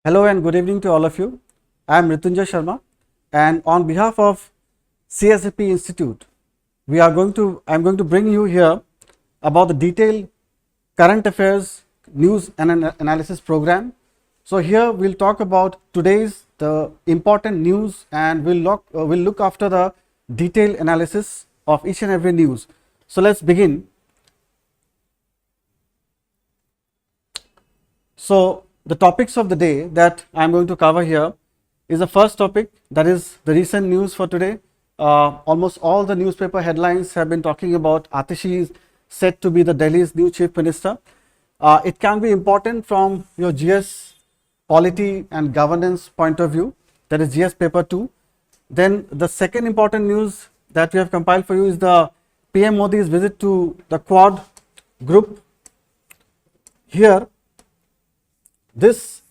Hello and good evening to all of you. I am Ritunjay Sharma, and on behalf of CSAP Institute, I am going to bring you here about the detailed current affairs news and analysis program. So here we'll talk about the important news, and we'll look after the detailed analysis of each and every news. So let's begin. So the topics of the day that I am going to cover here is the first topic, that is the recent news for today. Almost all the newspaper headlines have been talking about Atishi is set to be the Delhi's new chief minister. It can be important from your GS polity and governance point of view, that is GS paper 2. Then the second important news that we have compiled for you is the PM Modi's visit to the Quad group. Here, this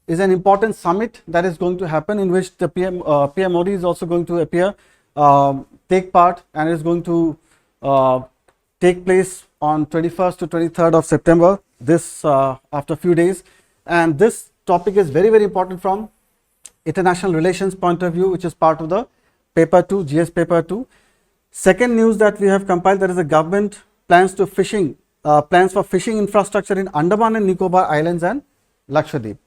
is an important summit that is going to happen, in which the PM Modi is also going to appear, take part, and is going to take place on 21st to 23rd of September, this after a few days. And this topic is very, very important from international relations point of view, which is part of the paper 2, GS paper 2. Second news that we have compiled, that is the government plans for fishing infrastructure in Andaman and Nicobar Islands and Lakshadweep.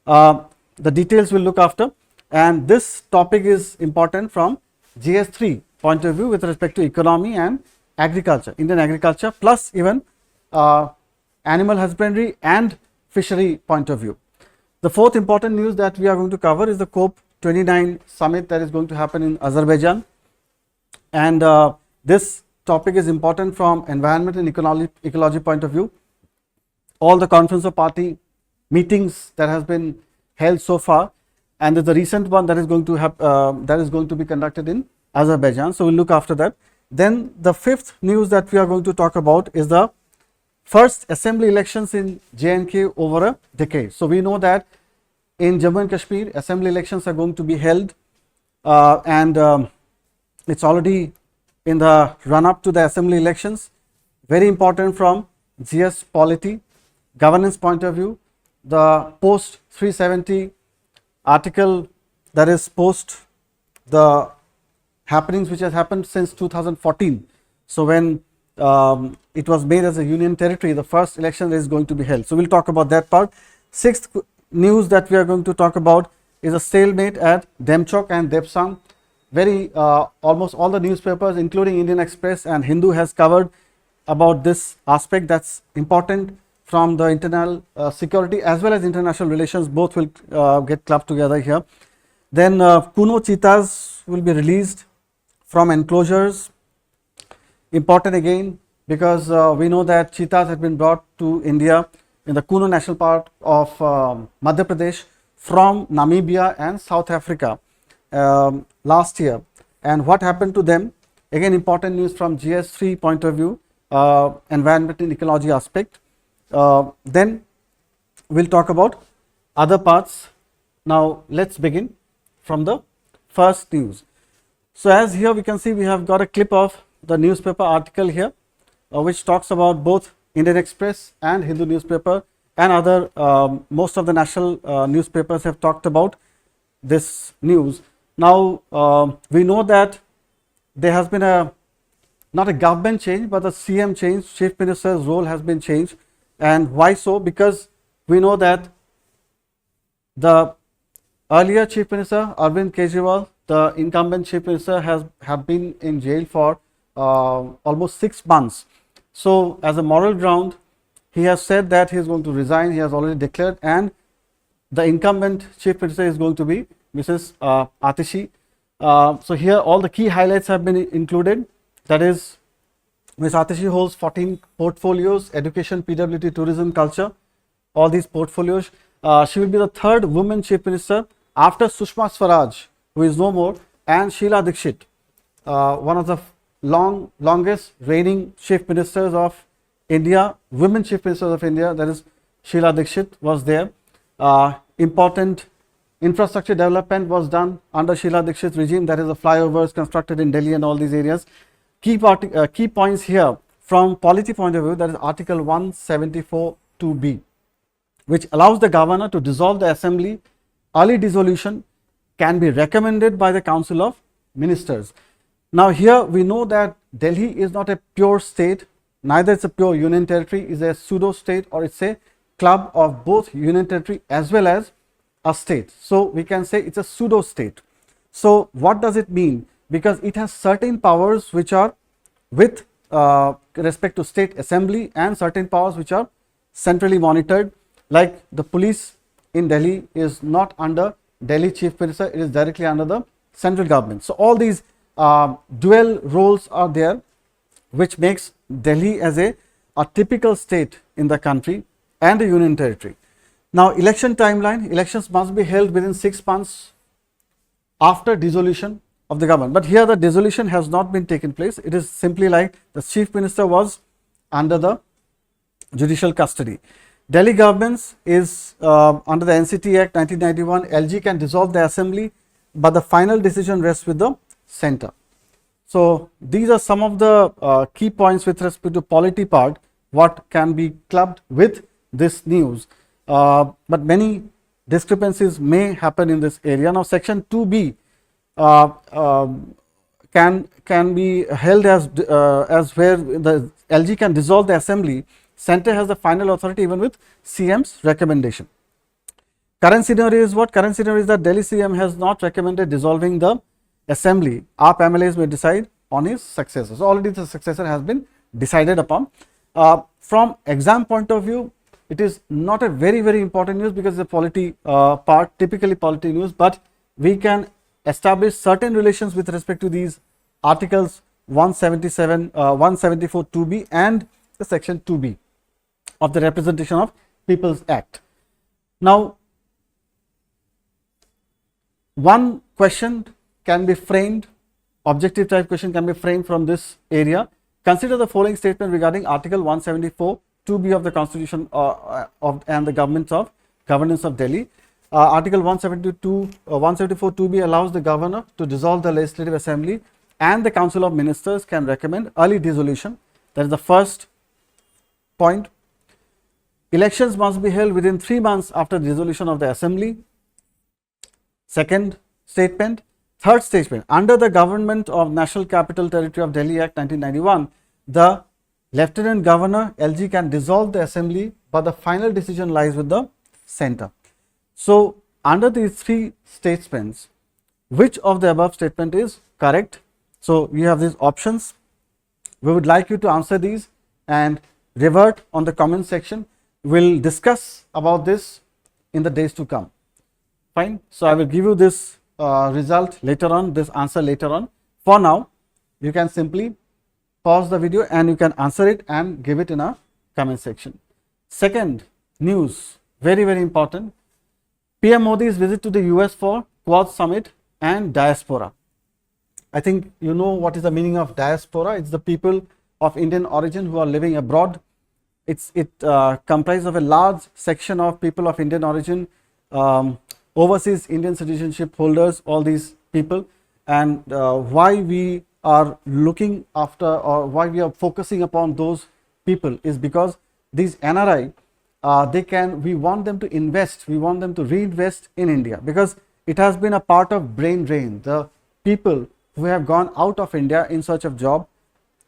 The details we'll look after, and this topic is important from GS3 point of view with respect to economy and agriculture, Indian agriculture, plus even animal husbandry and fishery point of view. The fourth important news that we are going to cover is the COP29 summit that is going to happen in Azerbaijan, and this topic is important from environment and ecology point of view. All the conference of party meetings that has been held so far, and there's the recent one that is going to be conducted in Azerbaijan. So we'll look after that. Then the fifth news that we are going to talk about is the first assembly elections in J&K over a decade. So we know that in Jammu and Kashmir, assembly elections are going to be held, and it's already in the run up to the assembly elections. Very important from GS polity, governance point of view. The post 370 article, that is post the happenings which has happened since 2014. So when it was made as a union territory, the first election is going to be held. So we'll talk about that part. Sixth news that we are going to talk about is a stalemate at Demchok and Depsang. Almost all the newspapers, including Indian Express and Hindu, has covered about this aspect. That's important from the internal security as well as international relations. Both will get clubbed together here. Then Kuno cheetahs will be released from enclosures. Important again, because we know that cheetahs have been brought to India in the Kuno National Park of Madhya Pradesh from Namibia and South Africa last year. And what happened to them? Again, important news from GS3 point of view, environment and ecology aspect. Then we'll talk about other parts. Now let's begin from the first news. So as here we can see, we have got a clip of the newspaper article here, which talks about both Indian Express and Hindu newspaper, and other most of the national newspapers have talked about this news. Now we know that there has been not a government change, but the CM change, Chief Minister's role has been changed. And why so? Because we know that the earlier Chief Minister Arvind Kejriwal, the incumbent Chief Minister, have been in jail for almost 6 months. So as a moral ground, he has said that he is going to resign. He has already declared, and the incumbent Chief Minister is going to be Mrs. Atishi. So here all the key highlights have been included. That is, Ms. Atishi holds 14 portfolios: education, PWT, tourism, culture, all these portfolios. She will be the third woman Chief Minister after Sushma Swaraj, who is no more, and Sheila Dikshit, one of the longest reigning Chief Ministers of India, women Chief Ministers of India, that is Sheila Dikshit was there. Important infrastructure development was done under Sheila Dikshit's regime, that is the flyovers constructed in Delhi and all these areas. Key points here from polity point of view, that is article 174(2)(b). which allows the governor to dissolve the assembly. Early dissolution can be recommended by the Council of Ministers. Now here we know that Delhi is not a pure state, neither it's a pure union territory, it's a pseudo state, or it's a club of both union territory as well as a state. So we can say it's a pseudo state. So what does it mean? Because it has certain powers which are with respect to state assembly, and certain powers which are centrally monitored, like the police in Delhi is not under Delhi Chief Minister, it is directly under the central government. So all these dual roles are there, which makes Delhi as a typical state in the country and a union territory. Now election timeline, elections must be held within 6 months after dissolution of the government, but here the dissolution has not been taken place. It is simply like the Chief Minister was under the judicial custody. Delhi governments is under the NCT Act 1991, LG can dissolve the assembly, but the final decision rests with the center. So these are some of the key points with respect to polity part, what can be clubbed with this news, but many discrepancies may happen in this area. Now section 2B can be held as where the LG can dissolve the assembly, center has the final authority even with CM's recommendation. Current scenario is what? Current scenario is that Delhi CM has not recommended dissolving the assembly. Our MLAs may decide on his successor. So already the successor has been decided upon. From exam point of view, it is not a very important news because the polity part, typically polity news, but we can establish certain relations with respect to these articles 177, 174 2B and the section 2B of the Representation of People's Act. Now, one question can be framed, objective type question can be framed from this area. Consider the following statement regarding Article 174 2B of the Constitution and the Governance of Delhi. Article 174 2B allows the governor to dissolve the Legislative Assembly, and the Council of Ministers can recommend early dissolution. That is the first point. Elections must be held within 3 months after dissolution of the Assembly. Second statement. Third statement, under the Government of National Capital Territory of Delhi Act 1991, the Lieutenant Governor LG can dissolve the Assembly, but the final decision lies with the center. So under these 3 statements, which of the above statement is correct? So we have these options. We would like you to answer these and revert on the comment section. We'll discuss about this in the days to come. Fine. So I will give you this result later on, this answer later on. For now, you can simply pause the video and you can answer it and give it in a comment section. Second news, very important. PM Modi's visit to the US for Quad Summit and diaspora. I think you know what is the meaning of diaspora. It's the people of Indian origin who are living abroad. It comprises of a large section of people of Indian origin, overseas Indian citizenship holders, all these people. And why we are looking after, or why we are focusing upon those people, is because these NRI, we want them to invest, we want them to reinvest in India, because it has been a part of brain drain. The people who have gone out of India in search of job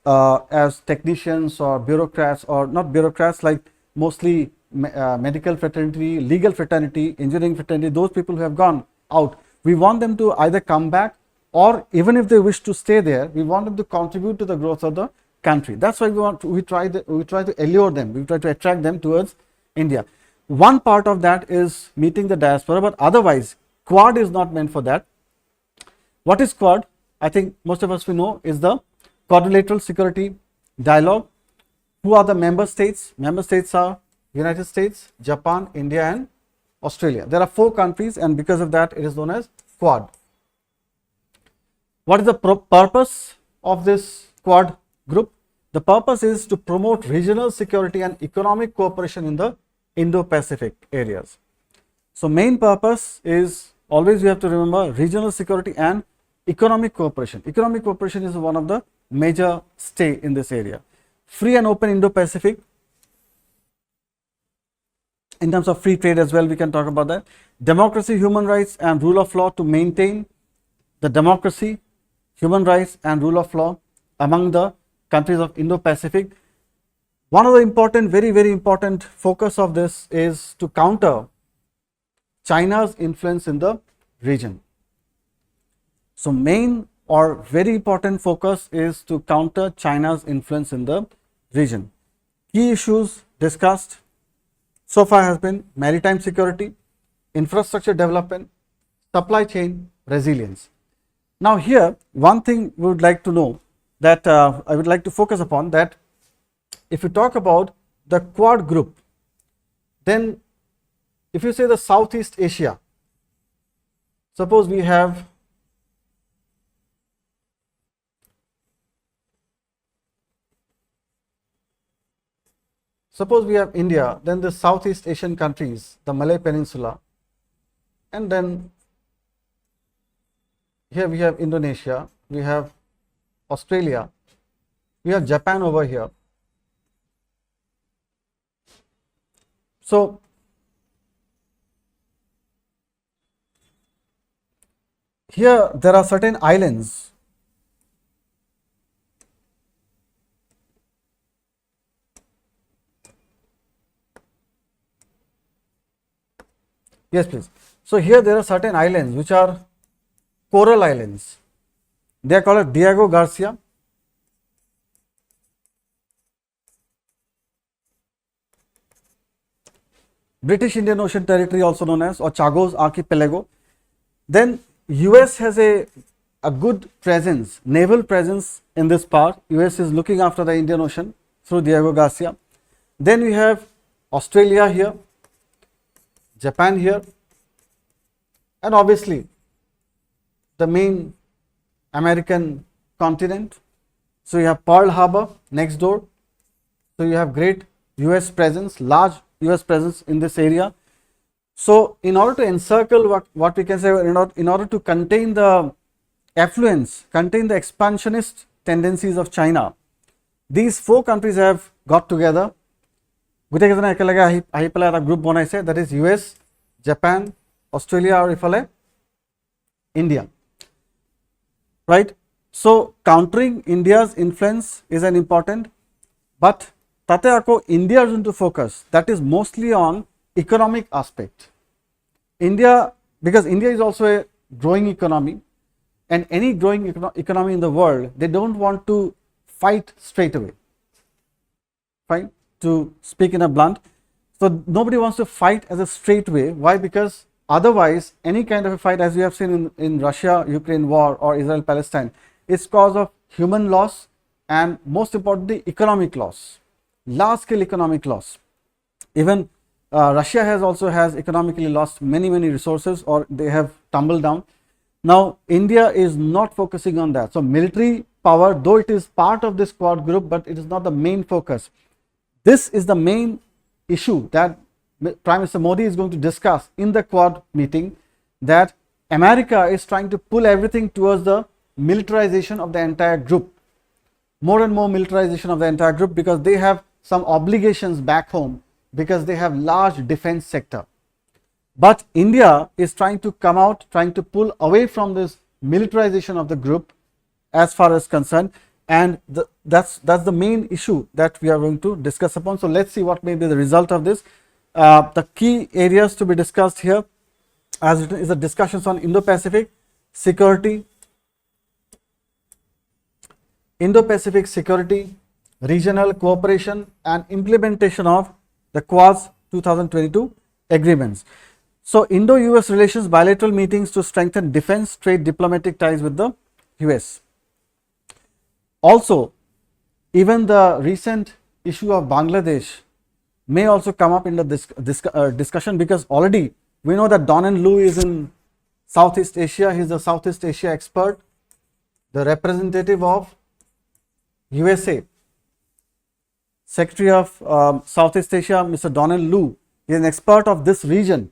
as technicians or bureaucrats, or not bureaucrats, like mostly medical fraternity, legal fraternity, engineering fraternity, those people who have gone out, we want them to either come back, or even if they wish to stay there, we want them to contribute to the growth of the country. That's why we try to allure them, we try to attract them towards India. One part of that is meeting the diaspora, but otherwise Quad is not meant for that. What is Quad? I think most of us we know is the Quadrilateral Security Dialogue. Who are the member states? Member states are United States, Japan, India and Australia. There are 4 countries, and because of that it is known as Quad. What is the purpose of this Quad group? The purpose is to promote regional security and economic cooperation in the Indo-Pacific areas. So main purpose is, always you have to remember, regional security and economic cooperation. Economic cooperation is one of the major stay in this area. Free and open Indo-Pacific. In terms of free trade as well, we can talk about that. Democracy, human rights and rule of law, to maintain the democracy, human rights and rule of law among the countries of Indo-Pacific. One of the important, very important focus of this is to counter China's influence in the region. So main or very important focus is to counter China's influence in the region. Key issues discussed so far has been maritime security, infrastructure development, supply chain resilience. Now here, one thing we would like to know that I would like to focus upon, that if you talk about the Quad group, then if you say the Southeast Asia, suppose we have India, then the Southeast Asian countries, the Malay Peninsula, and then here we have Indonesia, we have Australia, we have Japan over here. So here there are certain islands Yes, please. So here there are certain islands which are coral islands. They are called Diego Garcia, British Indian Ocean Territory, also known as, or Chagos Archipelago. Then US has a good presence, naval presence in this part. US is looking after the Indian Ocean through Diego Garcia. Then we have Australia here, Japan here, and obviously the main American continent. So you have Pearl Harbor next door. So you have great US presence, large US presence in this area. So in order to encircle what we can say, in order to contain the affluence, contain the expansionist tendencies of China, these four countries have got together. That is US, Japan, Australia, or ifale India, right? So countering India's influence is an important, but tate ako India is into focus, that is mostly on economic aspect. India, because India is also a growing economy, and any growing economy in the world, they don't want to fight straight away, fine, to speak in a blunt. So nobody wants to fight as a straight way. Why? Because otherwise any kind of a fight, as we have seen in Russia-Ukraine war or Israel-Palestine, is cause of human loss and most importantly economic loss, large scale economic loss. Even Russia has economically lost many resources, or they have tumbled down. Now India is not focusing on that. So military power, though it is part of this Quad group, but it is not the main focus. This is the main issue that Prime Minister Modi is going to discuss in the Quad meeting, that America is trying to pull everything towards the militarization of the entire group, more and more militarization of the entire group, because they have some obligations back home, because they have large defense sector. But India is trying to come out, trying to pull away from this militarization of the group as far as concerned, and that's the main issue that we are going to discuss upon. So let's see what may be the result of this. The key areas to be discussed here, as written, is the discussions on Indo-Pacific security, regional cooperation, and implementation of the Quad's 2022 agreements. So Indo-US relations, bilateral meetings to strengthen defense, trade, diplomatic ties with the US. Also, even the recent issue of Bangladesh may also come up in the discussion, because already we know that Don Lu is in Southeast Asia. He is the Southeast Asia expert, the representative of USA. Secretary of Southeast Asia, Mr. Don Lu, is an expert of this region,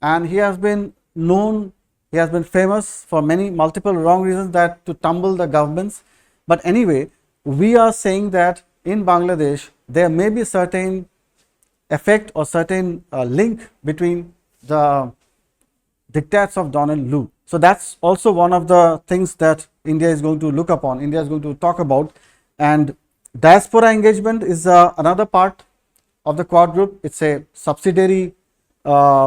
and he has been known, he has been famous for multiple wrong reasons, that to tumble the governments. But anyway, we are saying that in Bangladesh there may be certain effect or certain link between the diktats of Donald Lu. So that's also one of the things that India is going to look upon, India is going to talk about. And diaspora engagement is another part of the Quad group. It's a subsidiary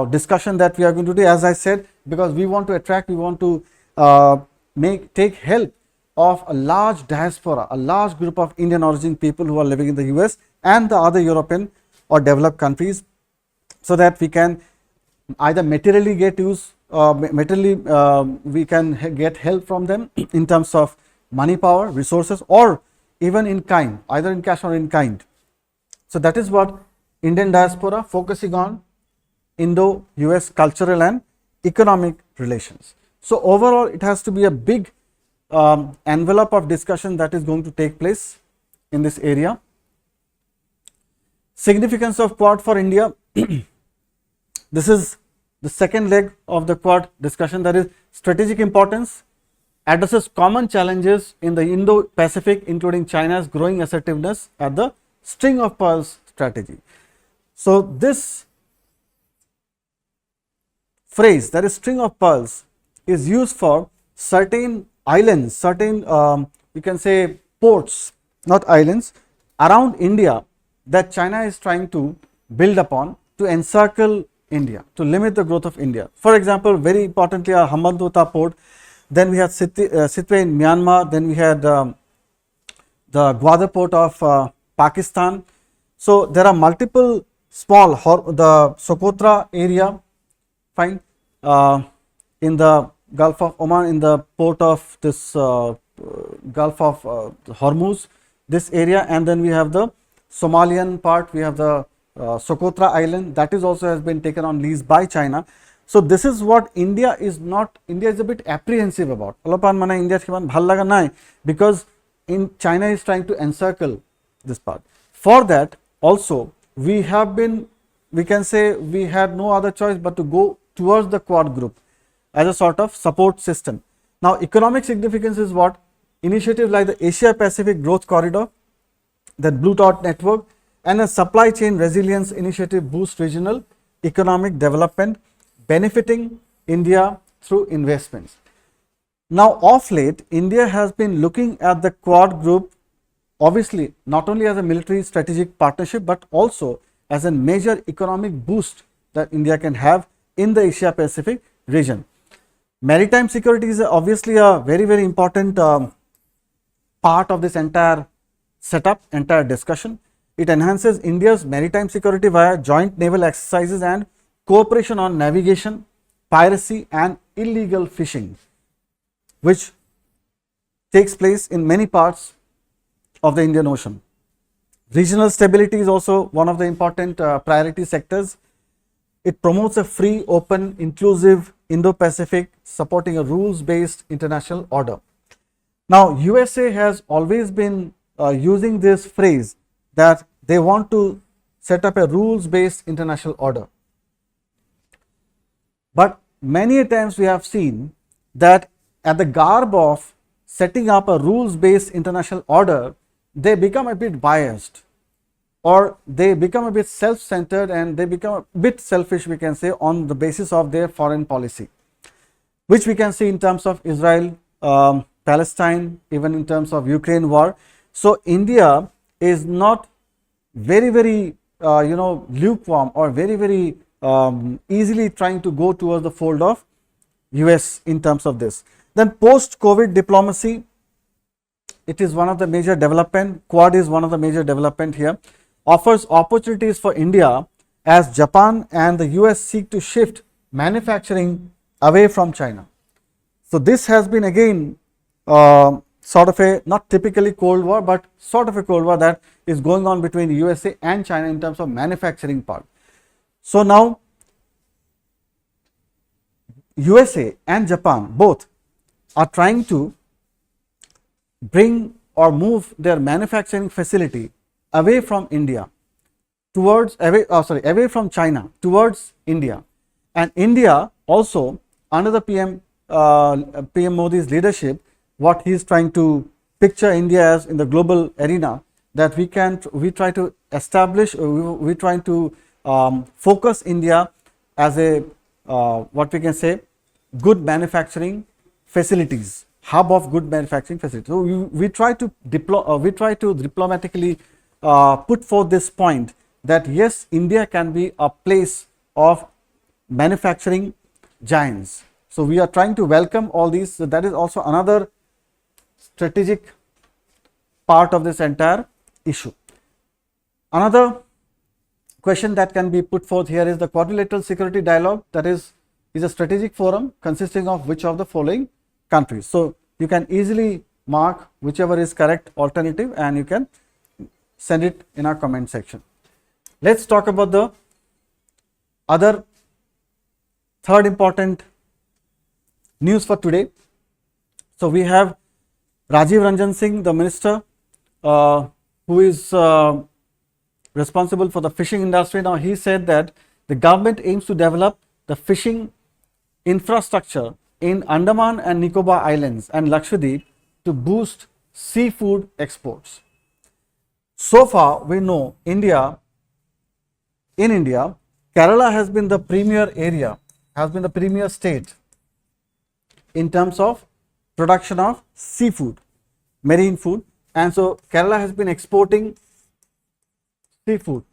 discussion that we are going to do, as I said, because we want to attract, we want to take help of a large diaspora, a large group of Indian origin people who are living in the US and the other European or developed countries, so that we can either materially get use, we can get help from them in terms of money power, resources, or even in kind, either in cash or in kind. So that is what Indian diaspora, focusing on Indo-US cultural and economic relations. So overall, it has to be a big envelope of discussion that is going to take place in this area. Significance of Quad for India. This is the second leg of the Quad discussion, that is strategic importance, addresses common challenges in the Indo-Pacific, including China's growing assertiveness at the string of pearls strategy. So this phrase, that is string of pearls, is used for certain islands, certain you can say ports, not islands, around India that China is trying to build upon to encircle India, to limit the growth of India. For example, very importantly, our Hambantota port, then we had Sitwe in Myanmar, then we had the Gwadar port of Pakistan. So there are multiple small, the Socotra area, fine, in the Gulf of Oman, in the port of this Gulf of Hormuz, this area, and then we have the Somalian part, we have the Socotra island, that is also has been taken on lease by China. So this is what India is not, India is a bit apprehensive about. Because China is trying to encircle this part. For that also we have been, we can say we had no other choice but to go towards the Quad group as a sort of support system. Now economic significance is what? Initiatives like the Asia Pacific Growth Corridor, the Blue Dot Network, and a supply chain resilience initiative boost regional economic development, benefiting India through investments. Now of late, India has been looking at the Quad group obviously not only as a military strategic partnership, but also as a major economic boost that India can have in the Asia Pacific region. Maritime security is obviously a very, very important part of this entire setup, entire discussion. It enhances India's maritime security via joint naval exercises and cooperation on navigation, piracy and illegal fishing, which takes place in many parts of the Indian Ocean. Regional stability is also one of the important priority sectors. It promotes a free, open, inclusive Indo-Pacific, supporting a rules-based international order. Now, USA has always been using this phrase that they want to set up a rules-based international order. But many times we have seen that at the garb of setting up a rules-based international order, they become a bit biased, or they become a bit self-centered, and they become a bit selfish, we can say, on the basis of their foreign policy, which we can see in terms of Israel, Palestine, even in terms of Ukraine war. So India is not very, very lukewarm or very, very easily trying to go towards the fold of US in terms of this. Then post-COVID diplomacy, it is one of the major development. Quad is one of the major development here. Offers opportunities for India as Japan and the US seek to shift manufacturing away from China. So this has been again sort of a, not typically Cold War, but sort of a Cold War that is going on between USA and China in terms of manufacturing part. So now USA and Japan both are trying to bring or move their manufacturing facility away from India towards away from China towards India, and India also under the PM Modi's leadership, what he is trying to picture India as in the global arena, that we try to establish, we trying to focus India as a what we can say good manufacturing facilities, hub of good manufacturing facilities. So we try to diplomatically put forth this point that yes, India can be a place of manufacturing giants. So we are trying to welcome all these. So that is also another strategic part of this entire issue. Another question that can be put forth here is the quadrilateral security dialogue, that is a strategic forum consisting of which of the following countries. So you can easily mark whichever is correct alternative and you can send it in our comment section. Let's talk about the other third important news for today. So we have Rajiv Ranjan Singh, the minister who is responsible for the fishing industry. Now he said that the government aims to develop the fishing infrastructure in Andaman and Nicobar Islands and Lakshadweep to boost seafood exports. So far we know in India, Kerala has been the premier area, has been the premier state in terms of production of seafood, marine food, and so Kerala has been exporting seafood.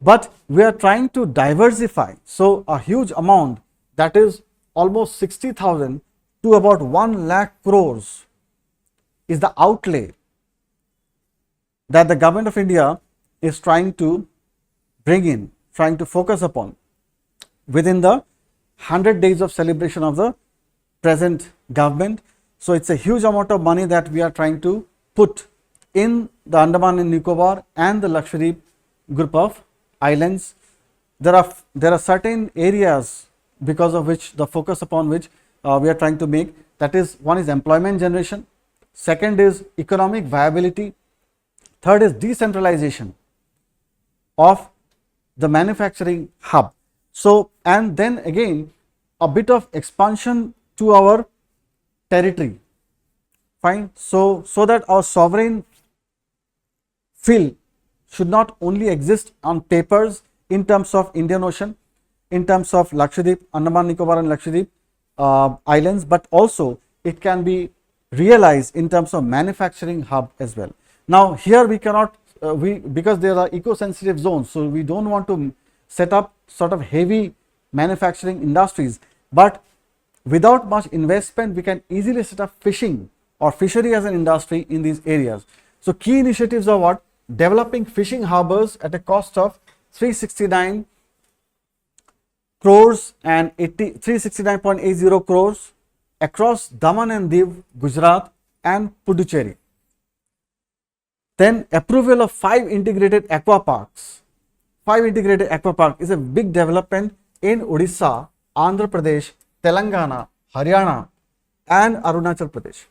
But we are trying to diversify. So a huge amount, that is almost 60,000 to about 1 lakh crores is the outlay that the government of India is trying to bring in, trying to focus upon within the 100 days of celebration of the present government. So it's a huge amount of money that we are trying to put in the Andaman and Nicobar and the Lakshadweep group of islands. There are certain areas because of which the focus upon which we are trying to make, that is, one is employment generation, second is economic viability, third is decentralization of the manufacturing hub. So and then again a bit of expansion to our territory, fine, so that our sovereign field should not only exist on papers in terms of Indian Ocean, in terms of Lakshadweep, Andaman, Nicobar and Lakshadweep islands, but also it can be realized in terms of manufacturing hub as well. Now here we cannot, because there are eco-sensitive zones, so we don't want to set up sort of heavy manufacturing industries, but without much investment we can easily set up fishing or fishery as an industry in these areas. So key initiatives are what? Developing fishing harbors at a cost of 369 crores and 369.80 crores across Daman and Diu, Gujarat and Puducherry. Then approval of 5 integrated aqua parks. 5 integrated aqua park is a big development in Odisha, Andhra Pradesh, Telangana, Haryana and Arunachal Pradesh,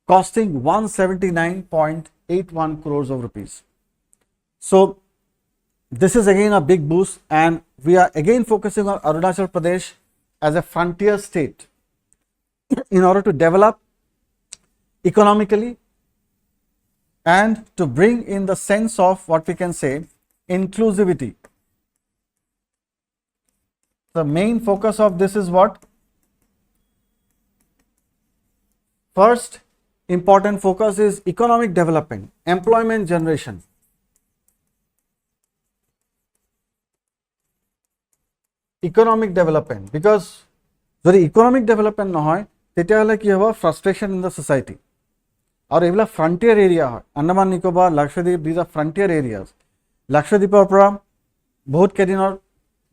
costing 179.81 crores of rupees. So this is again a big boost, and we are again focusing on Arunachal Pradesh as a frontier state in order to develop economically and to bring in the sense of what we can say inclusivity. The main focus of this is what? First important focus is economic development, employment generation. Economic development, because যদি economic development নহয় তেতিয়াহ'লে কি হ'ব, ফ্ৰাষ্ট্ৰেশ্যন in the society. আৰু এইবিলাক frontier area হয়, Andaman Nicobar, Lakshadweep, these are frontier areas. লাক্ষাদ্বীপৰ পৰা বহুত কেইদিনৰ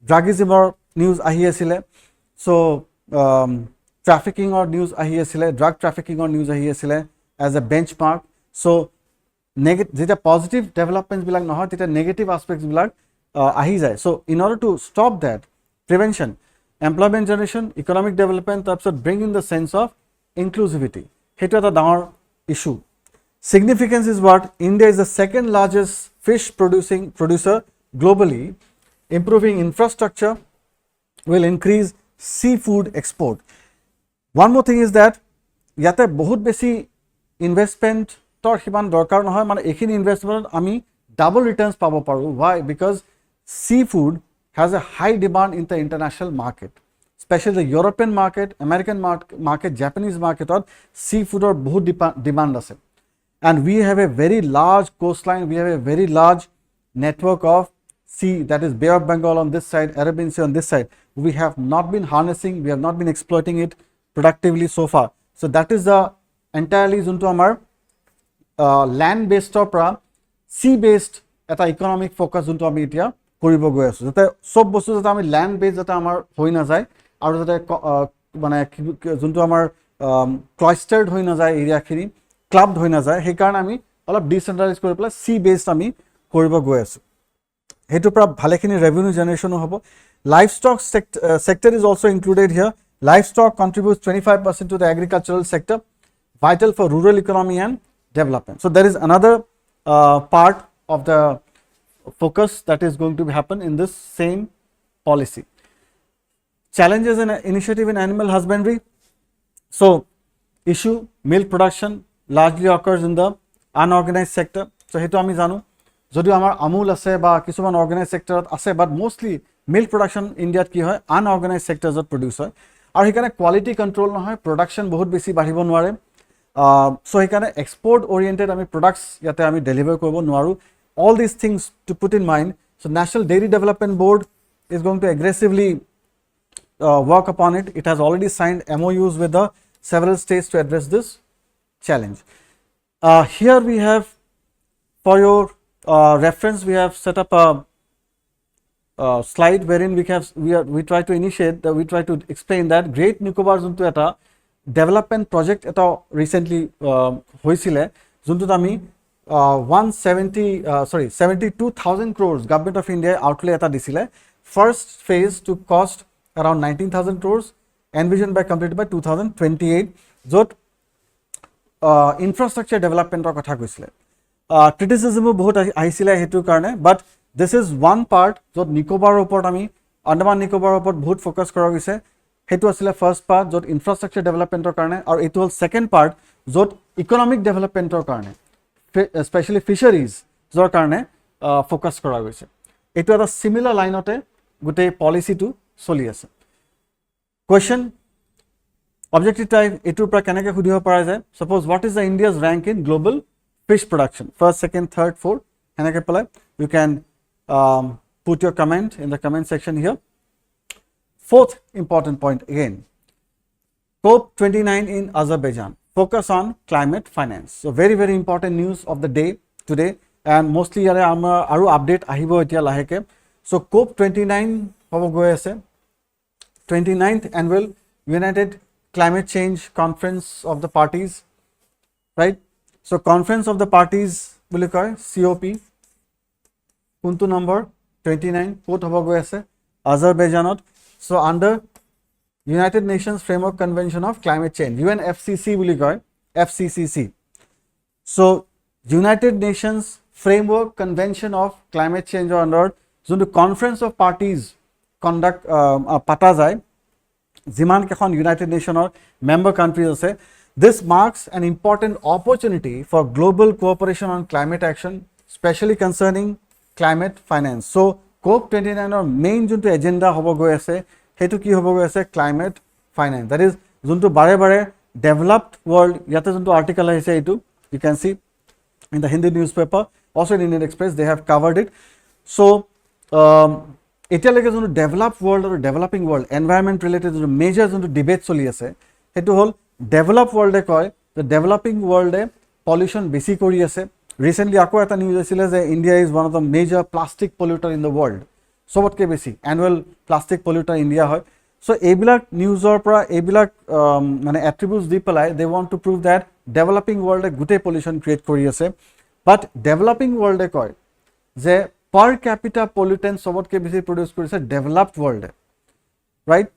ড্ৰাগিজিমৰ নিউজ আহি আছিলে, চ' ট্ৰাফিকিঙৰ নিউজ আহি আছিলে, ড্ৰাগ ট্ৰাফিকিঙৰ নিউজ আহি আছিলে এজ এ বেঞ্চ মাৰ্ক। চ' যেতিয়া পজিটিভ ডেভেলপমেণ্টছবিলাক নহয় তেতিয়া নেগেটিভ আসপেক্টছবিলাক আহি যায়। চ' in order two stop that, prevention, employment generation, economic development, তাৰপিছত bring in the sense of inclusivity, সেইটো এটা ডাঙৰ issue. Significance is what? India is the second largest fish producer globally. Improving infrastructure will increase seafood export. One more thing is that ইয়াতে বহুত বেছি ইনভেষ্টমেণ্টৰ সিমান দৰকাৰ নহয়, মানে এইখিনি ইনভেষ্টমেণ্ট আমি double returns পাব পাৰো why because seafood has a high demand in the international market, especially the European market, American market, Japanese market or seafood or bahut demand ase. And we have a very large coastline, we have a very large network of sea, that is Bay of Bengal on this side, Arabian Sea on this side. We have not been harnessing, we have not been exploiting it productively so far. So that is the entirely junto amar land based or pra sea based eta economic focus junto ami etia koribo goi asu, jate sob bostu jate ami land based jate amar hoi na jay aru jate mane junto amar clustered hoi na jay area khini clubbed hoi na jay, he karone ami olop decentralized kori pela sea based ami koribo goi asu. Hetu pra bhalekhini revenue generation hobo. Livestock sector is also included here. Livestock contributes 25% to the agricultural sector, vital for rural economy and development. So there is another part of the focus that is going to happen in this same policy. Challenges and initiative in animal husbandry. So issue milk production largely occurs in the unorganized sector. So hetu ami janu যদিও আমাৰ আমুল আছে বা কিছুমান অৰ্গানাইজ সেক্টৰত আছে, but mostly milk production ইণ্ডিয়াত কি হয় আনঅৰ্গানাইজ সেক্টৰছত produce হয় আৰু সেইকাৰণে কোৱালিটি কণ্ট্ৰল নহয়, প্ৰডাকশ্যন বহুত বেছি বাঢ়িব নোৱাৰে। চ' সেইকাৰণে এক্সপৰ্ট অৰিয়েণ্টেড আমি প্ৰডাক্টছ ইয়াতে আমি ডেলিভাৰ কৰিব নোৱাৰোঁ। All these things to put in mind, so' National Dairy Development Board is going to aggressively work upon it. It has already signed MOUs with the several states to address this challenge. Here we have, for your reference, we have set up a slide wherein we try to initiate, we try to explain that Great Nicobar juntu eta development project eta recently hoisile juntu ami 72,000 crores government of India outlay eta disile. First phase to cost around 19,000 crores, envisioned by completed by 2028, jot infrastructure development or kotha koisile. Criticism bahut ahisile hetu karone, but this is one part jot Nicobar upor ami Andaman Nicobar upor bahut focus kora hoise. Hetu asile first part jot infrastructure development or karone, or etu hol second part jot economic development or karone, especially fisheries jor karone focus kora hoise. Etu eta similar line ote gute policy to চলি আছে। Question, objective type etur pra kenake khudibo para jay, suppose what is the India's rank in global fish production, first, second, third, fourth, enake pelai you can put your comment in the comment section here. Fourth important point again, COP29 in Azerbaijan, focus on climate finance. So very very important news of the day today, and mostly yare amar aru update ahibo etia laheke. So COP29 hobo goi ase, 29th annual United Climate Change Conference of the Parties, right? So Conference of the Parties bole koy COP kuntu number 29 kot hobo goi ase Azerbaijanot. So under United Nations Framework Convention of Climate Change, UNFCCC bole koy FCCC. So United Nations Framework Convention of Climate Change or under the Conference of Parties conduct pata jay jiman kekhon United Nations member countries ase. This marks an important opportunity for global cooperation on climate action, especially concerning climate finance. So COP29 or main juntu agenda hobo goi ase hetu ki hobo goi ase climate finance, that is juntu bare bare developed world yate juntu article aise etu you can see in the Hindi newspaper, also in Indian Express they have covered it. So এতিয়ালৈকে যোনটো develop world আৰু developing world environment related যোনটো major যোনটো debate চলি আছে সেইটো হ'ল develop ৱৰ্ল্ডে কয় যে ডেভেলপিং ৱৰ্ল্ডে পলিউশ্যন বেছি কৰি আছে। ৰিচেণ্টলি আকৌ এটা নিউজ আছিলে যে India is one of the major plastic polluter in the world, চবতকৈ বেছি এনুৱেল প্লাষ্টিক পলিউটাৰ ইণ্ডিয়া হয়। চ' এইবিলাক নিউজৰ পৰা এইবিলাক মানে এট্ৰিবিউটছ দি পেলাই they want to prove that developing ৱৰ্ল্ডে গোটেই পলিউশ্যন ক্ৰিয়েট কৰি আছে। বাট ডেভেলপিং ৱৰ্ল্ডে কয় যে per capita pollutants sobotke beshi produce korise developed world, right?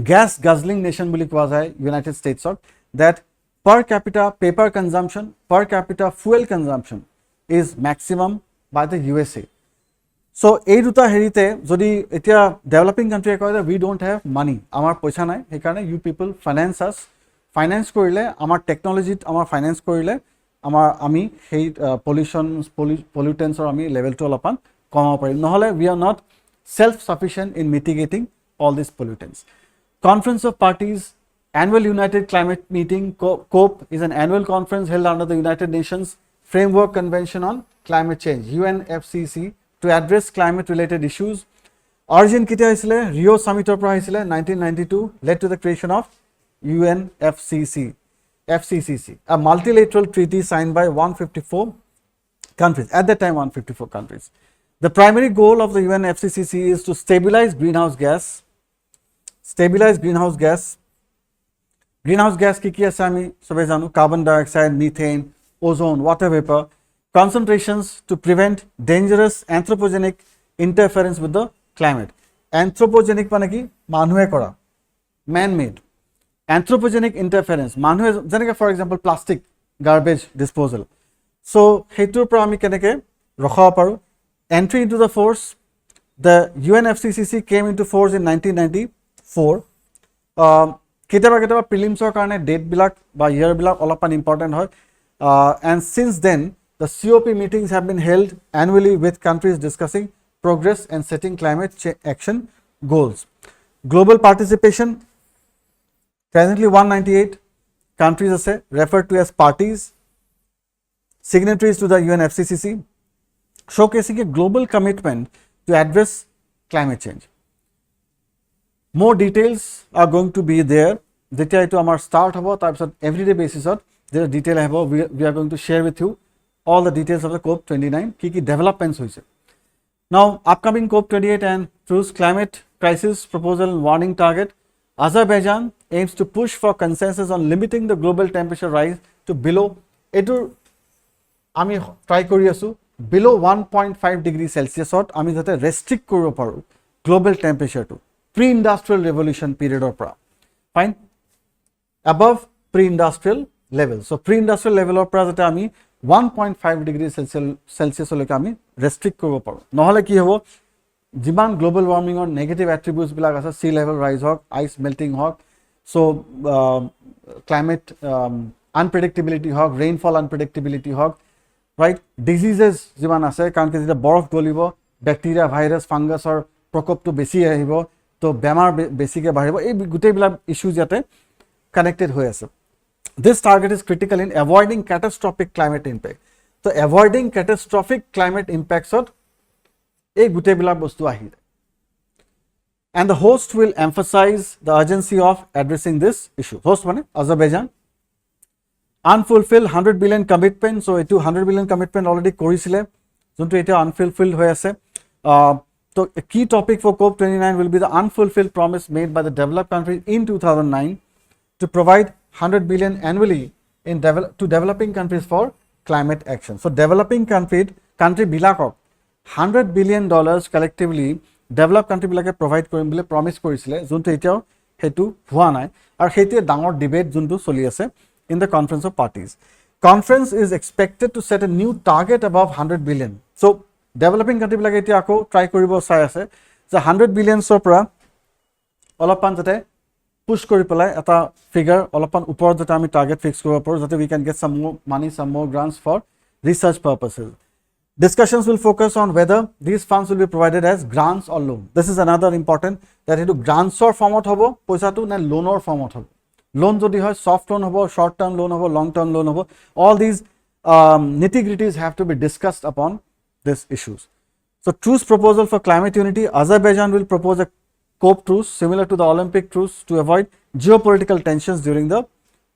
Gas guzzling nation boli kowa jay United States of, that per capita paper consumption, per capita fuel consumption is maximum by the USA. So ei duta herite jodi etia developing country koy that we don't have money, amar poisa nai, he karone you people finance us, finance korile amar technology amar finance korile আমি সেই পলিউটেন্সৰ আমি লেভেলটো অলপমান কমাব পাৰিম নহ'লে we are not self sufficient in mitigating all these pollutants. Conference of Parties Annual United Climate Meeting COP is an annual conference held under the United Nations Framework Convention on Climate Change UNFCCC to address climate related issues. Origin কেতিয়া হৈছিলে Rio সামিটৰ পৰা হৈছিলে 1992 led to the creation of UNFCCC, a multilateral treaty signed by 154 countries, at that time 154 countries. The primary goal of the UNFCCC is to stabilize greenhouse gas. Greenhouse gas ki ase ami sobe janu carbon dioxide, methane, ozone, water vapor concentrations to prevent dangerous anthropogenic interference with the climate. Anthropogenic মানে কি মানুহে কৰা man made anthropogenic interference মানুহে যেনেকৈ for example plastic garbage disposal so হেতুৰ পৰা আমি কেনেকৈ ৰখাব পাৰো entry into the force. The UNFCCC came into force in 1994. কেতিয়াবা প্ৰিলিমছৰ কাৰণে ডেট বিলাক বা ইয়াৰ বিলাক অলপমান ইম্পৰ্টেণ্ট হয় and since then the COP meetings have been held annually with countries discussing progress and setting climate action goals. Global participation presently 198 countries are referred to as parties, signatories to the UNFCCC, showcasing a global commitment to address climate change. More details are going to be there. যেতিয়া এইটো আমাৰ start হ'ব তাৰপিছত everyday basisত there detail আহিব we are going to share with you all the details of the COP29 কি developments হৈছে. Now upcoming COP28 and truce climate crisis proposal and warning target. Azerbaijan aims to push for consensus on limiting the global temperature rise to below etu ami try kori asu below 1.5 degree Celsius ami jate restrict koribo paru global temperature to pre-industrial revolution period or pra fine above pre-industrial level. So pre-industrial level or pra jate ami 1.5 degree Celsius loke ami restrict koribo paru nohole ki hobo jiman global warming or negative attributes bilak ase sea level rise hok ice melting hok so climate unpredictability hok rainfall unpredictability hok right diseases jiman ase karon ke jeta borof golibo bacteria virus fungus or prokop to besi ahibo to bemar besi ke bahiribo ei gutei bilak issues jate connected hoy ase. This target is critical in avoiding catastrophic climate impact. So avoiding catastrophic climate impacts ot ei gutei bilak bostu ahi and the host will emphasize the urgency of addressing this issue. Host mane Azerbaijan. Unfulfilled 100 billion commitment. So etu 100 billion commitment already korisile jonto eta unfulfilled hoy ase. So a key topic for COP29 will be the unfulfilled promise made by the developed countries in 2009 to provide 100 billion annually to developing countries for climate action. So developing country bilakok $100 billion collectively developed country bilake provide korim bile promise korisile jonto etao hetu hua nai ar hetie dangor debate jonto soli ase in the conference of parties. Conference is expected to set a new target above 100 billion. So developing country bilake etia ako try koribo sai ase je 100 billion or pra olopan jate push kori pelai eta figure olopan upor jate ami target fix koribo paru jate we can get some more money, some more grants for research purposes. Discussions will focus on whether these funds will be provided as grants or loan. This is another important that into grants or form of hobo poisa tu na loan or form of hobo. Loan jodi hoy soft loan hobo, short term loan hobo, long term loan hobo. All these nitty-gritties have to be discussed upon these issues. So truce proposal for climate unity. Azerbaijan will propose a COP truce similar to the Olympic truce to avoid geopolitical tensions during the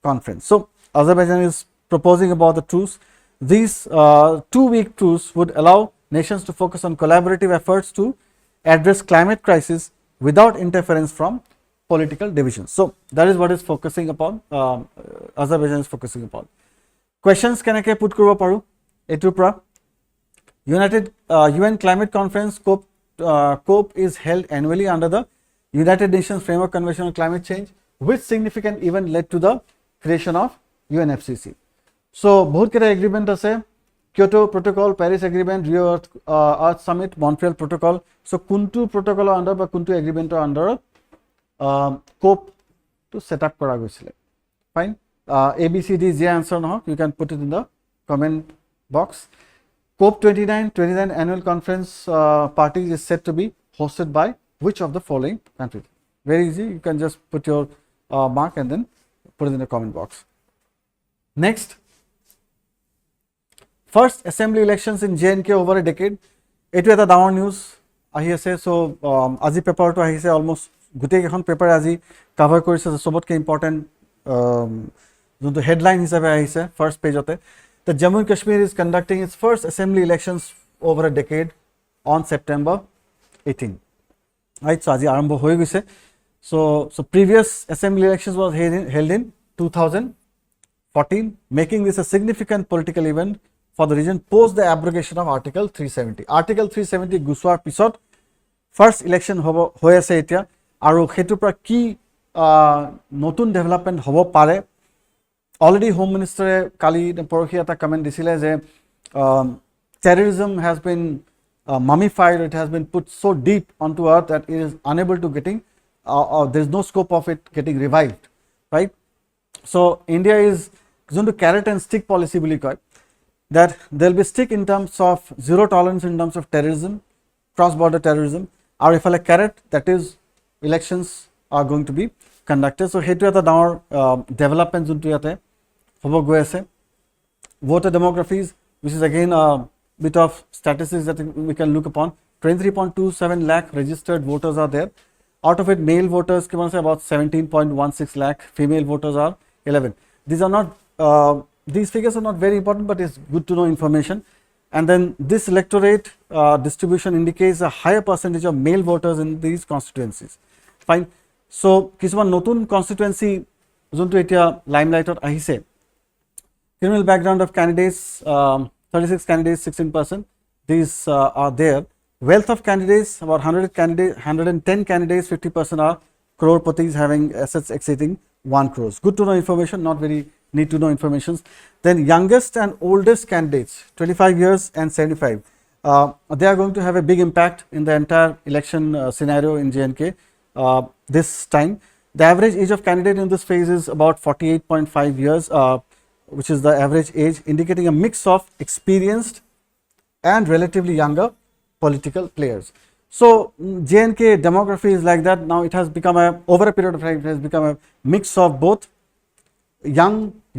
conference. So Azerbaijan is proposing about the truce. These 2-week truce would allow nations to focus on collaborative efforts to address climate crisis without interference from political divisions. So that is what is focusing upon Azerbaijan is focusing upon. Questions kenake put koribo paru etur pra UN Climate Conference COP is held annually under the United Nations Framework Convention on Climate Change, which significant event led to the creation of UNFCCC. So bahut keta agreement ase Kyoto Protocol, Paris Agreement, Rio Earth Summit, Montreal Protocol. So kuntu protocol under ba kuntu agreement under COP to set up kora goisile. Fine. ABCD is the answer now. You can put it in the comment box. COP 29 annual conference party is said to be hosted by which of the following countries? Very easy. You can just put your mark and then put it in the comment box. Next, first assembly elections in J&K over a decade. It was a down news. So, আজি পেপাৰটো আহিছে almost গোটেইকেইখন paper আজি cover কৰিছে সবতকৈ important যোনটো headline হিচাপে আহিছে first পেজতে The Jammu and Kashmir is conducting its first assembly elections over a decade on September 18. Right, so আজি আৰম্ভ হৈ গৈছে. So previous assembly elections was held in 2014, making this a significant political event for the region post the abrogation of Article 370. Article 370 গুচোৱাৰ পিছত first election হ'ব হৈ আছে এতিয়া আৰু সেইটোৰ পৰা কি নতুন ডেভেলপমেণ্ট হ'ব পাৰে. Already Home Minister Kali Porokhi eta comment disile je terrorism has been mummified, it has been put so deep onto earth that it is unable to getting there is no scope of it getting revived, right? So India is going to carrot and stick policy boli koy, that there will be stick in terms of zero tolerance in terms of terrorism, cross border terrorism, or if a carrot, that is elections are going to be conducted. So hetu eta dawar development juntu yate hobo goi ase. Voter demographies, which is again a bit of statistics that we can look upon. 23.27 lakh registered voters are there. Out of it, male voters kiman say about 17.16 lakh, female voters are 11. These are not these figures are not very important, but it's good to know information. And then this electorate distribution indicates a higher percentage of male voters in these constituencies. Fine. So কিছুমান নতুন constituency যোনটো এতিয়া লাইমলাইটত আহিছে. Criminal background of candidates, 36 candidates, 16%. These are there. Wealth of candidates, about 110 candidates, 50% are crore-patis having assets exceeding 1 crore. Good to know information, not very need to know information. Then youngest and oldest candidates, 25 years and 75. They are going to have a big impact in the entire election scenario in J&K this time. The average age of candidate in this phase is about 48.5 years, which is the average age, indicating a mix of experienced and relatively younger political players. So J&K demography is like that. Now it has become over a period of time, it has become a mix of both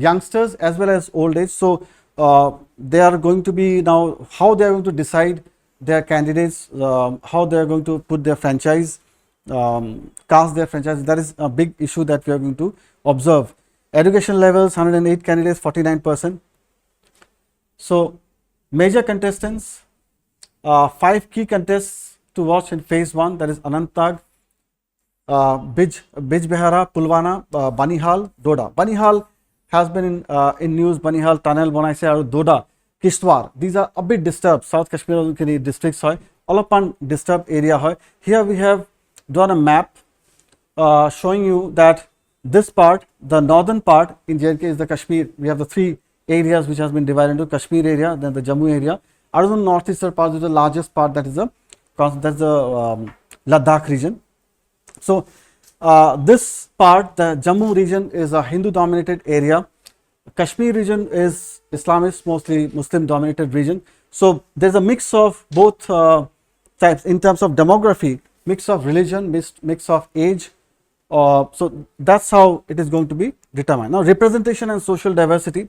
youngsters as well as old age. So they are going to be now, how they are going to decide their candidates, how they are going to put their franchise, cast their franchise. That is a big issue that we are going to observe. Education levels, 108 candidates, 49%. So major contestants, 5 key contests to watch in phase 1, that is Anantnag, Bijbehara, Pulwana, Banihal, Doda. Banihal has been in news. Banihal tunnel banaise aru Doda, Kishtwar. These are a bit disturbed. South Kashmir districts hoy, olopan disturbed area hoy. Here we have drawn a map showing you that this part, the northern part in J&K is the Kashmir. We have the 3 areas which has been divided into Kashmir area, then the Jammu area. Out of the northeastern part is the largest part, that is the Ladakh region. So this part, the Jammu region, is a Hindu dominated area. Kashmir region is Islamist, mostly Muslim dominated region. So there's a mix of both types in terms of demography, mix of religion, mix of age. So that's how it is going to be determined. Now representation and social diversity.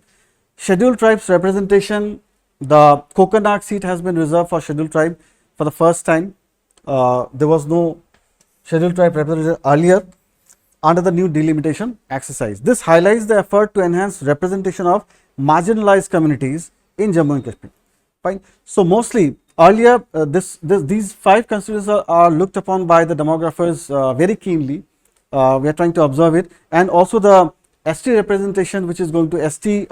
Scheduled tribes representation, the Kokonag seat has been reserved for scheduled tribe for the first time. There was no scheduled tribe representation earlier under the new delimitation exercise. This highlights the effort to enhance representation of marginalized communities in Jammu and Kashmir. Fine. So mostly earlier these 5 constituencies are looked upon by the demographers very keenly. We are trying to observe it, and also the ST representation, which is going to ST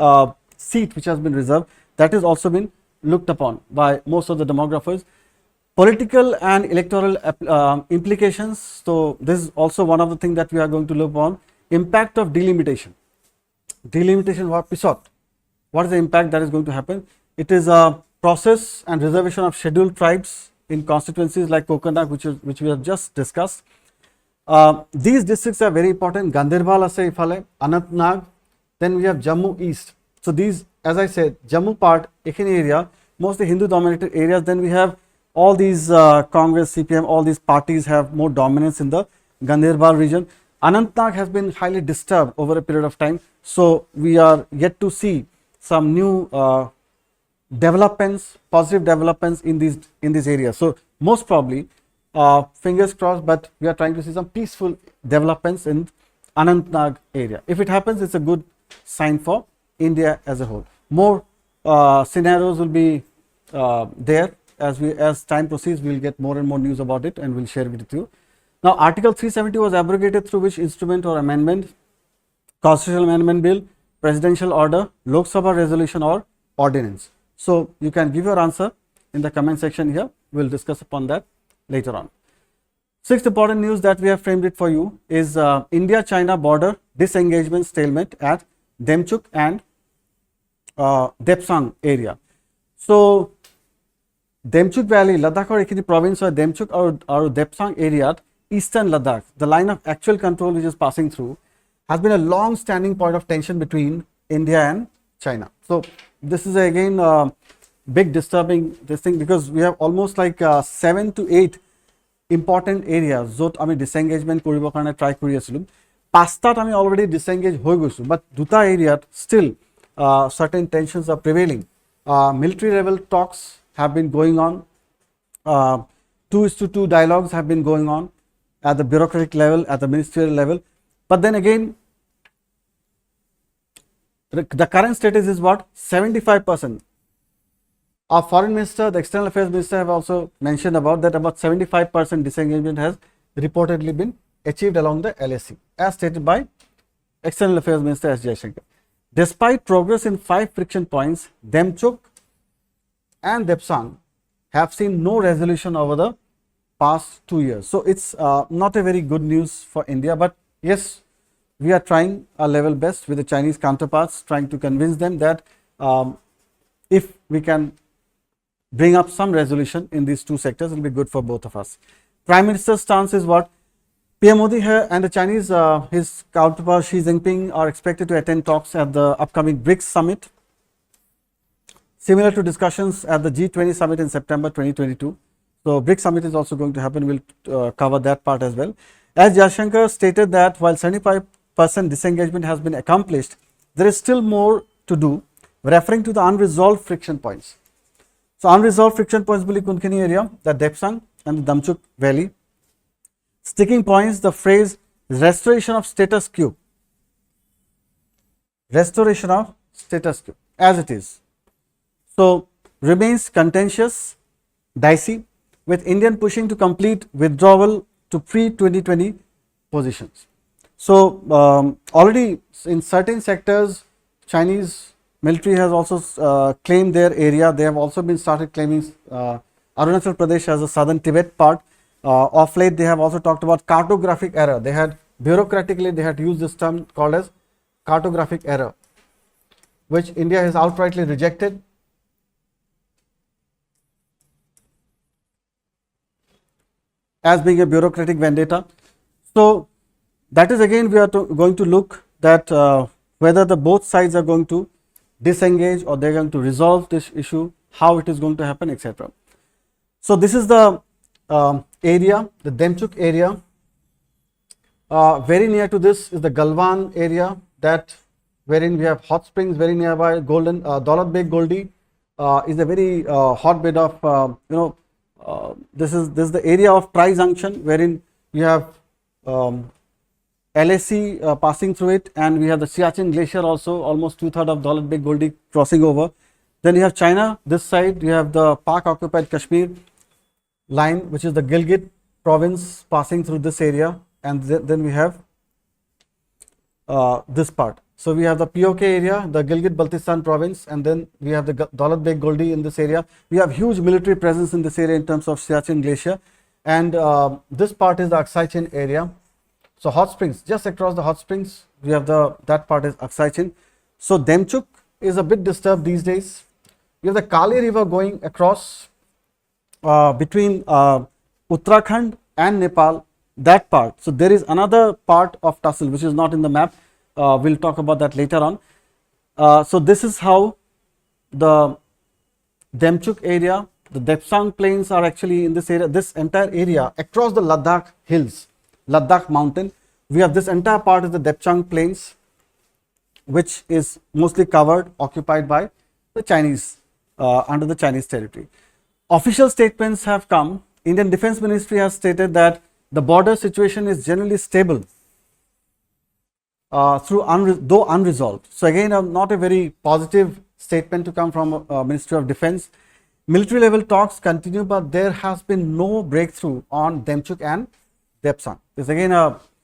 seat which has been reserved, that is also been looked upon by most of the demographers. Political and electoral implications. So this is also one of the things that we are going to look on. Impact of delimitation. Delimitation what pisot. What is the impact that is going to happen? It is a process and reservation of scheduled tribes in constituencies like Kokonag, which we have just discussed. These districts are very important. Ganderbal ase ifale, Anantnag, then we have Jammu East. So these as I said, Jammu part, Ekhini area, mostly Hindu dominated areas. Then we have all these Congress, CPM, all these parties have more dominance in the Ganderbal region. Anantnag has been highly disturbed over a period of time. So we are yet to see some new developments, positive developments in these areas. So most probably, fingers crossed, but we are trying to see some peaceful developments in Anantnag area. If it happens, it's a good sign for India as a whole. More scenarios will be there as time proceeds. We will get more and more news about it, and we'll share it with you. Now, Article 370 was abrogated through which instrument or amendment? Constitutional Amendment Bill, Presidential Order, Lok Sabha Resolution or Ordinance. So you can give your answer in the comment section here. We'll discuss upon that later on. Sixth important news that we have framed it for you is India-China border disengagement stalemate at Demchuk and Depsang area. So Demchuk Valley, Ladakh or Ekhini province or Demchuk or Depsang area, eastern Ladakh, the line of actual control which is passing through, has been a long standing point of tension between India and China. So this is again big disturbing this thing, because we have almost like 7 to 8 important areas jot ami disengagement koribo karone try kori asilum. Pastat ami already disengage hoi goisu, but duta area still certain tensions are prevailing. Military level talks have been going on, 2:2 dialogues have been going on at the bureaucratic level, at the ministerial level. But then again, the current status is what? 75%. Our foreign minister, the external affairs minister have also mentioned about that about 75% disengagement has reportedly been achieved along the LAC, as stated by external affairs minister S. Jaishankar. Despite progress in 5 friction points, Demchuk and Depsang have seen no resolution over the past 2 years. So it's not a very good news for India, but yes, we are trying our level best with the Chinese counterparts, trying to convince them that if we can bring up some resolution in these 2 sectors, it will be good for both of us. Prime Minister's stance is what? PM Modi and the Chinese, his counterpart Xi Jinping are expected to attend talks at the upcoming BRICS summit, similar to discussions at the G20 summit in September 2022. So BRICS summit is also going to happen. We'll cover that part as well. As Jaishankar stated that while 75% disengagement has been accomplished, there is still more to do, referring to the unresolved friction points. So unresolved friction points will be Kunkini area, the Depsang and the Damchuk Valley. Sticking points, the phrase restoration of status quo. Restoration of status quo as it is. So remains contentious, dicey, with Indian pushing to complete withdrawal to pre-2020 positions. So already in certain sectors, Chinese military has also claimed their area. They have also been started claiming Arunachal Pradesh as a southern Tibet part. Of late, they have also talked about cartographic error. They had bureaucratically, they had used this term called as cartographic error, which India has outrightly rejected. As being a bureaucratic vendetta. So that is again we are going to look that whether the both sides are going to disengage or they are going to resolve this issue, how it is going to happen, etc. So this is the area, the Demchuk area. Very near to this is the Galwan area, that wherein we have hot springs very nearby. Golden Daulat Beg Goldi is a very hotbed of this is the area of tri-junction, wherein you have LAC passing through it, and we have the Siachen Glacier also, almost 2/3 of Daulat Beg Goldi crossing over. Then you have China, this side you have the Pak occupied Kashmir line, which is the Gilgit province passing through this area, and then we have this part. So we have the POK area, the Gilgit-Baltistan province, and then we have the Daulat Beg Goldi in this area. We have huge military presence in this area in terms of Siachen Glacier, and this part is the Aksai Chin area. So hot springs, just across the hot springs, we have that part is Aksai Chin. So Demchuk is a bit disturbed these days. You have the Kali river going across between Uttarakhand and Nepal, that part. So there is another part of tussle which is not in the map. We'll talk about that later on. So this is how the Demchuk area, the Depsang plains are actually in this area, this entire area across the Ladakh hills, Ladakh mountain. We have this entire part is the Depsang plains, which is mostly covered, occupied by the Chinese, under the Chinese territory. Official statements have come. Indian Defence Ministry has stated that the border situation is generally stable, though unresolved. So again, not a very positive statement to come from Ministry of Defence. Military level talks continue, but there has been no breakthrough on Demchuk and Depsang. This again,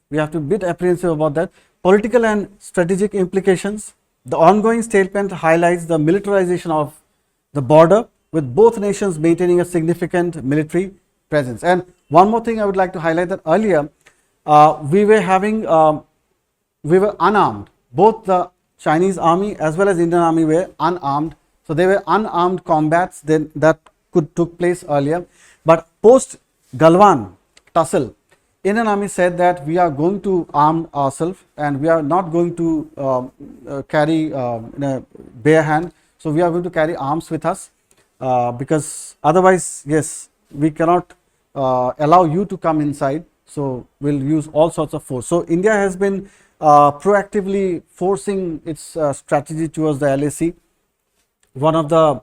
we have to be a bit apprehensive about that. Political and strategic implications. The ongoing statement highlights the militarization of the border, with both nations maintaining a significant military presence. And one more thing I would like to highlight, that earlier we were unarmed. Both the Chinese army as well as Indian army were unarmed. So they were unarmed combats that took place earlier. But post Galwan tussle, Indian army said that we are going to arm ourselves and we are not going to carry in a bare hand. So we are going to carry arms with us, because otherwise, yes, we cannot allow you to come inside. So we'll use all sorts of force. So India has been proactively forcing its strategy towards the LAC. One of the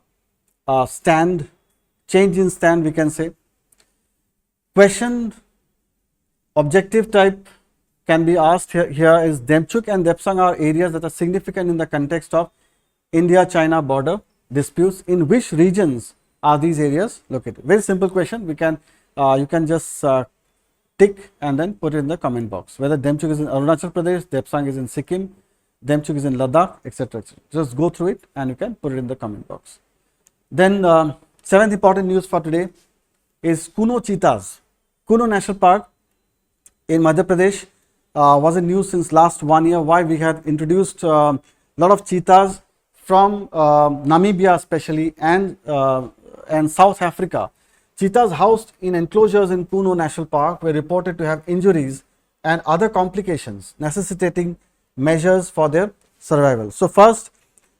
change in stand, we can say. Question objective type can be asked here is Demchuk and Depsang are areas that are significant in the context of India-China border disputes. In which regions are these areas located? Very simple question. We can you can just tick and then put it in the comment box. Whether Demchuk is in Arunachal Pradesh, Depsang is in Sikkim, Demchuk is in Ladakh, etc. Just go through it and you can put it in the comment box. Then seventh important news for today is Kuno cheetahs. Kuno National Park in Madhya Pradesh was in news since last 1 year. Why? We had introduced a lot of cheetahs from Namibia especially and South Africa. Cheetahs housed in enclosures in Kuno National Park were reported to have injuries and other complications necessitating measures for their survival. So first,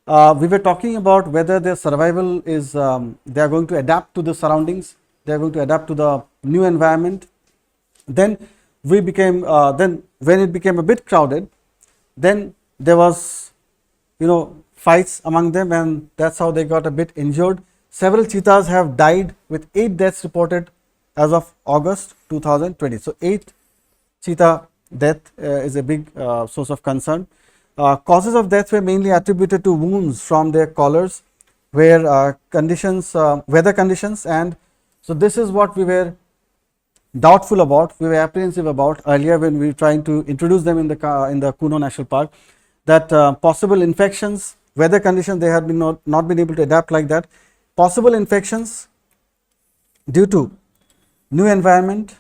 we were talking about whether their survival is, they are going to adapt to the surroundings, they are going to adapt to the new environment. Then we became, then when it became a bit crowded, then there was, fights among them, and that's how they got a bit injured. Several cheetahs have died, with 8 deaths reported as of August 2020. So 8 cheetah death is a big source of concern. Causes of death were mainly attributed to wounds from their collars, where weather conditions, and so this is what we were doubtful about, we were apprehensive about earlier when we were trying to introduce them in the Kuno National Park, that possible infections, weather conditions, they had been not been able to adapt like that. Possible infections due to new environment.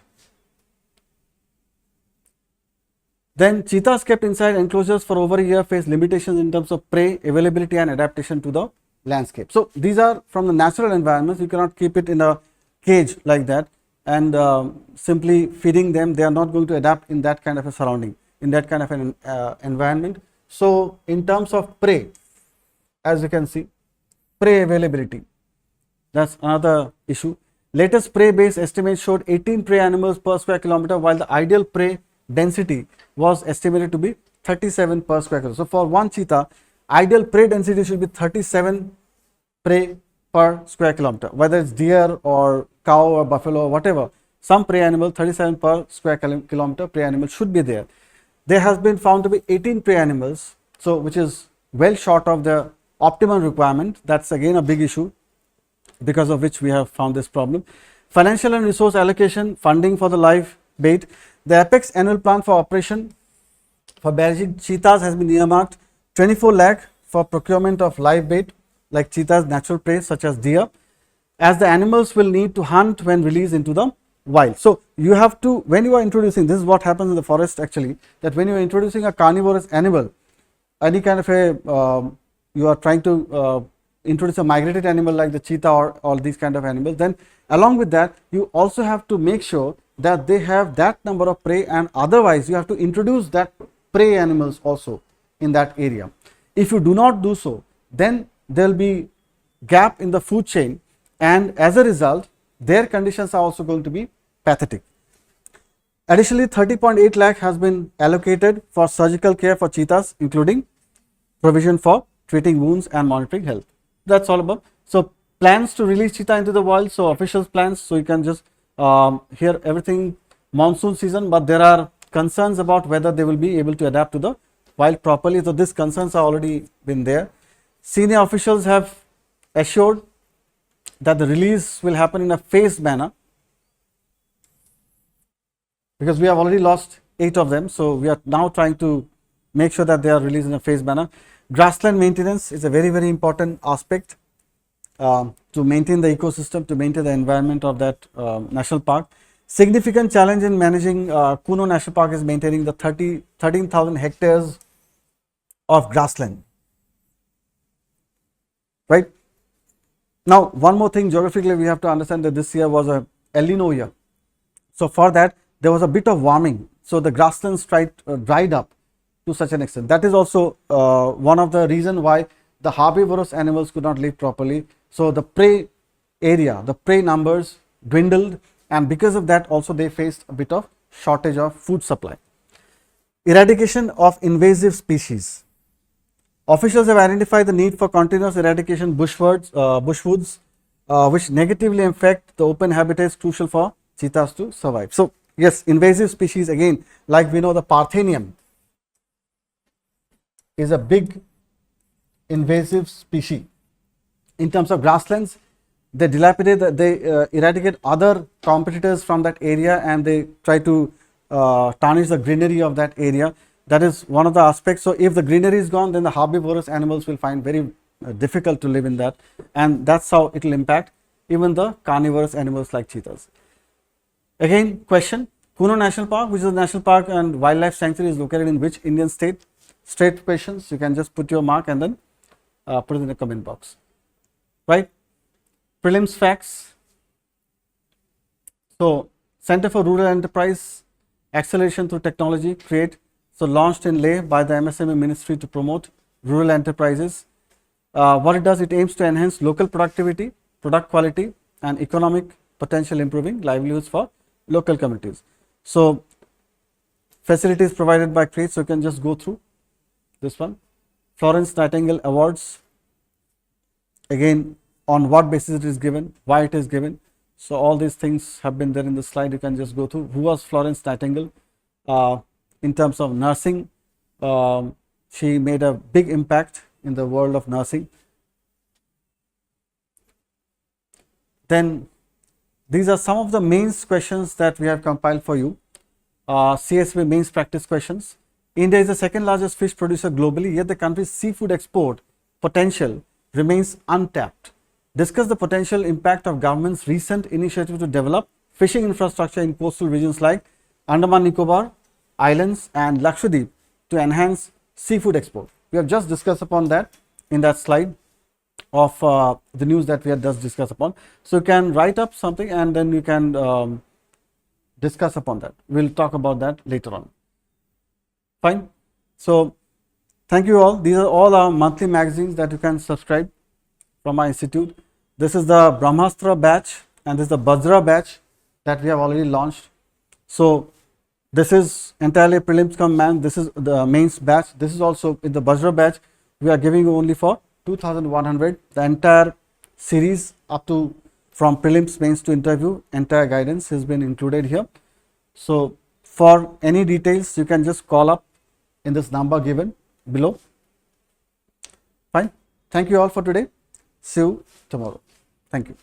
Then cheetahs kept inside enclosures for over a year face limitations in terms of prey availability and adaptation to the landscape. So these are from the natural environments. You cannot keep it in a cage like that and simply feeding them. They are not going to adapt in that kind of a surrounding, in that kind of an environment. So in terms of prey, as you can see, prey availability, that's another issue. Latest prey based estimates showed 18 prey animals per square kilometer, while the ideal prey density was estimated to be 37 per square kilometer. So for one cheetah, ideal prey density should be 37 prey per square kilometer, whether it's deer or cow or buffalo or whatever, some prey animal 37 per square kilometer prey animal should be there. There has been found to be 18 prey animals, so which is well short of the optimum requirement. That's again a big issue, because of which we have found this problem. Financial and resource allocation, funding for the live bait. The Apex annual plan for operation for managing cheetahs has been earmarked 24 lakh for procurement of live bait like cheetahs, natural prey such as deer, as the animals will need to hunt when released into the wild. So you have to, when you are introducing, this is what happens in the forest actually, that when you are introducing a carnivorous animal, any kind of a, you are trying to introduce a migrated animal like the cheetah or all these kind of animals, then along with that you also have to make sure that they have that number of prey, and otherwise you have to introduce that prey animals also in that area. If you do not do so, then there will be gap in the food chain, and as a result, their conditions are also going to be pathetic. Additionally, 30.8 lakh has been allocated for surgical care for cheetahs, including provision for treating wounds and monitoring health. That's all about. So, plans to release cheetah into the wild. So, officials plans. So, you can just hear everything monsoon season, but there are concerns about whether they will be able to adapt to the wild properly. So, these concerns are already been there. Senior officials have assured that the release will happen in a phased manner, because we have already lost 8 of them. So, we are now trying to make sure that they are released in a phased manner. Grassland maintenance is a very, very important aspect to maintain the ecosystem, to maintain the environment of that national park. Significant challenge in managing Kuno National Park is maintaining the 13,000 hectares of grassland. Right. Now, one more thing, geographically we have to understand that this year was a El Nino year. So, for that there was a bit of warming. So, the grasslands dried up to such an extent. That is also one of the reason why the herbivorous animals could not live properly. So, the prey area, the prey numbers dwindled, and because of that also they faced a bit of shortage of food supply. Eradication of invasive species. Officials have identified the need for continuous eradication bushwoods, which negatively affect the open habitats crucial for cheetahs to survive. So, yes, invasive species, again, like we know, the Parthenium is a big invasive species. In terms of grasslands, they dilapidate, they eradicate other competitors from that area, and they try to tarnish the greenery of that area. That is one of the aspects. So, if the greenery is gone, then the herbivorous animals will find very difficult to live in that, and that is how it will impact even the carnivorous animals like cheetahs. Again, question, Kuno National Park, which is a national park and wildlife sanctuary, is located in which Indian state? Straight questions, you can just put your mark and then put it in the comment box. Right. Prelims facts. So, Center for Rural Enterprise Acceleration through Technology, CREATE. So, launched in Leh by the MSME Ministry to promote rural enterprises. What it does, it aims to enhance local productivity, product quality, and economic potential, improving livelihoods for local communities. So, facilities provided by CREATE. So, you can just go through this one. Florence Nightingale Awards, again, on what basis it is given, why it is given. So, all these things have been there in the slide, you can just go through. Who was Florence Nightingale? In terms of nursing, she made a big impact in the world of nursing. Then, these are some of the mains questions that we have compiled for you. CSB mains practice questions. India is the second largest fish producer globally, yet the country's seafood export potential remains untapped. Discuss the potential impact of government's recent initiative to develop fishing infrastructure in coastal regions like Andaman Nicobar Islands and Lakshadweep to enhance seafood export. We have just discussed upon that in that slide of the news that we have just discussed upon. So, you can write up something and then you can discuss upon that. We will talk about that later on. Fine. So, thank you all. These are all our monthly magazines that you can subscribe from our institute. This is the Brahmastra batch and this is the VAJRA batch that we have already launched. So, this is entirely prelims come man. This is the mains batch. This is also in the VAJRA batch. We are giving you only for 2,100. The entire series up to from prelims, mains to interview, entire guidance has been included here. So, for any details, you can just call up in this number given below. Fine. Thank you all for today. See you tomorrow. Thank you.